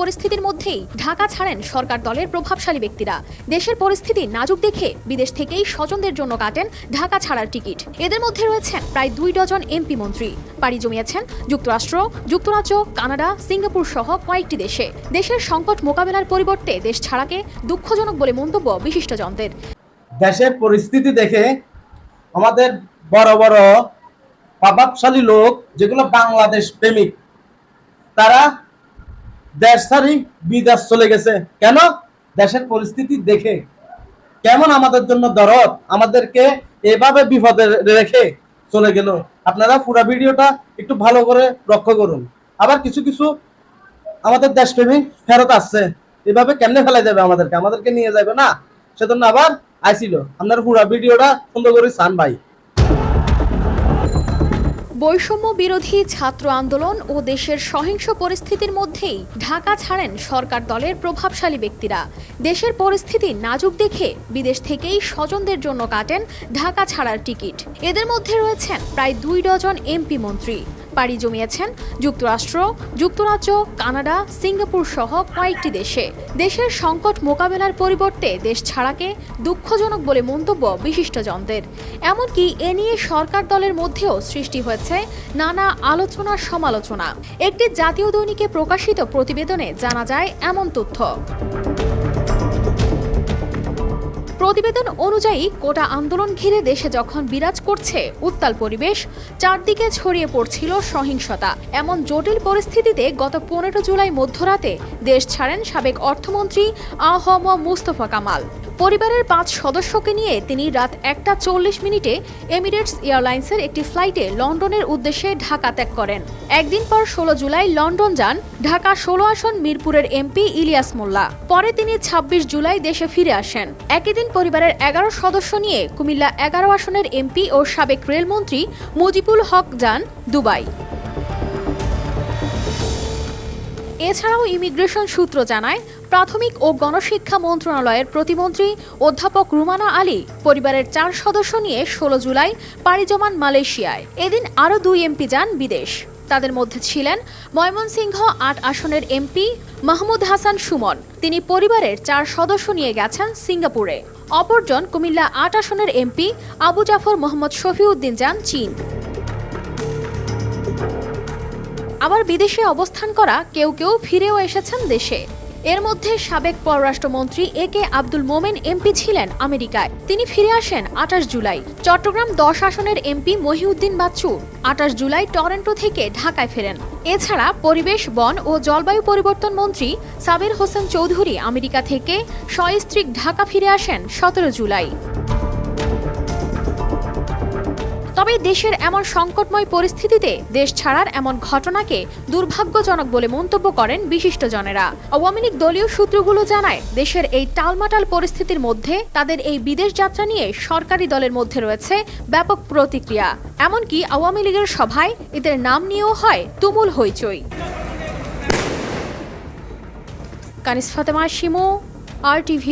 পরিস্থিতির মধ্যেই ঢাকা ছাড়েন সরকার দলের প্রভাবশালী ব্যক্তিরা। দেশের পরিস্থিতি নাজুক দেখে বিদেশ থেকেই স্বজনদের জন্য কাটেন ঢাকা ছাড়ার টিকিট। এদের মধ্যে রয়েছেন প্রায় 2 ডজন এমপি মন্ত্রী। পাড়ি জমিয়েছেন যুক্তরাষ্ট্র, যুক্তরাজ্য, কানাডা, সিঙ্গাপুর সহ কয়েকটি দেশে। দেশের সংকট মোকাবেলার পরিবর্তে দেশ ছাড়াকে দুঃখজনক বলে মন্তব্য বিশিষ্টজনদের। দেশের পরিস্থিতি দেখে আমাদের বড় বড় প্রভাবশালী লোক যেগুলো বাংলাদেশ প্রেমিক, তারা দেশ ছাড়ি বিদেশ চলে গেছে। কেন? দেশের পরিস্থিতি দেখে কেমন আমাদের জন্য দরদ, আমাদেরকে এভাবে বিপদে রেখে চলে গেল। আপনারা পুরো ভিডিওটা একটু ভালো করে লক্ষ্য করুন। আবার কিছু কিছু আমাদের দেশপ্রেমিক ফেরত আসছে, এভাবে কেমনে ফেলা যাবে, আমাদেরকে নিয়ে যাবে না, সেজন্য আবার আইছিল। আপনারা পুরো ভিডিওটা সুন্দর করে চান ভাই। বৈষম্য বিরোধী ছাত্র আন্দোলন ও দেশের সহিংস পরিস্থিতির মধ্যেই ঢাকা ছাড়েন সরকার দলের প্রভাবশালী ব্যক্তিরা। দেশের পরিস্থিতি নাজুক দেখে বিদেশ থেকেই স্বজনদের জন্য কাটেন ঢাকা ছাড়ার টিকিট। এদের মধ্যে রয়েছেন প্রায় 2 ডজন এমপি মন্ত্রী। পাড়ি জমিয়েছেন যুক্তরাষ্ট্র, যুক্তরাজ্য, কানাডা, সিঙ্গাপুর সহ কয়েকটি দেশে। দেশের সংকট মোকাবেলার পরিবর্তে দেশ ছাড়াকে দুঃখজনক বলে মন্তব্য বিশিষ্টজনদের। এমনকি এ নিয়ে সরকার দলের মধ্যেও সৃষ্টি হয়েছে নানা আলোচনা সমালোচনা। একটি জাতীয় দৈনিকে প্রকাশিত প্রতিবেদনে জানা যায় এমন তথ্য। প্রতিবেদন অনুযায়ী কোটা আন্দোলন ঘিরে দেশে যখন বিরাজ করছে উত্তাল পরিবেশ, চারদিকে ছড়িয়ে পড়ছিল সহিংসতা, এমন জটিল পরিস্থিতিতে গত 15 জুলাই মধ্যরাতে দেশ ছাড়েন সাবেক অর্থমন্ত্রী আ.হ.ম মুস্তফা কামাল। পরিবারের 5 সদস্যকে নিয়ে তিনি রাত 1:40 এমিরেটস এয়ারলাইন্সের একটি ফ্লাইটে লন্ডনের উদ্দেশ্যে ঢাকা ত্যাগ করেন। একদিন পর 16 জুলাই লন্ডন যান ঢাকা 16 আসন মিরপুরের এমপি ইলিয়াস মোল্লা। পরে তিনি 26 জুলাই দেশে ফিরে আসেন। একই দিন পরিবারের 11 সদস্য নিয়ে কুমিল্লা 11 আসনের এমপি ও সাবেক রেলমন্ত্রী মুজিবুল হক যান দুবাই। এছাড়াও ইমিগ্রেশন সূত্র জানায়, প্রাথমিক ও গণশিক্ষা মন্ত্রণালয়ের প্রতিমন্ত্রী অধ্যাপক রুমানা আলী পরিবারের 4 সদস্য নিয়ে 16 জুলাই পাড়ি জমান মালয়েশিয়ায়। এদিন আরও 2 এমপি যান বিদেশ। তাদের মধ্যে ছিলেন ময়মনসিংহ 8 আসনের এমপি মাহমুদ হাসান সুমন। তিনি পরিবারের 4 সদস্য নিয়ে গেছেন সিঙ্গাপুরে। অপরজন কুমিল্লা 8 আসনের এমপি আবু জাফর মোহাম্মদ শফিউদ্দিন যান চীন। আবার বিদেশে অবস্থান করা কেউ কেউ ফিরেও এসেছেন দেশে। এর মধ্যে সাবেক পররাষ্ট্রমন্ত্রী এ.কে আব্দুল মোমেন এমপি ছিলেন আমেরিকায়। তিনি ফিরে আসেন 28 জুলাই। চট্টগ্রাম 10 আসনের এমপি মহিউদ্দিন বাচ্চু 28 জুলাই টরন্টো থেকে ঢাকায় ফেরেন। এছাড়া পরিবেশ, বন ও জলবায়ু পরিবর্তন মন্ত্রী সাবির হোসেন চৌধুরী আমেরিকা থেকে সস্ত্রীক ঢাকা ফিরে আসেন 17 জুলাই। তবে দেশের এমন সংকটময় পরিস্থিতিতে দেশ ছাড়ার এমন ঘটনাকে দুর্ভাগ্যজনক বলে মন্তব্য করেন বিশিষ্টজনেরা। আওয়ামী লীগ দলীয় সূত্রগুলো জানায়, দেশের এই টালমাটাল পরিস্থিতির মধ্যে তাদের এই বিদেশ যাত্রা নিয়ে সরকারি দলের মধ্যে রয়েছে ব্যাপক প্রতিক্রিয়া। এমনকি আওয়ামী লীগের সভায় এদের নাম নিয়েও হয় তুমুল হইচই। কানিস ফাতেমা শিমু, RTV।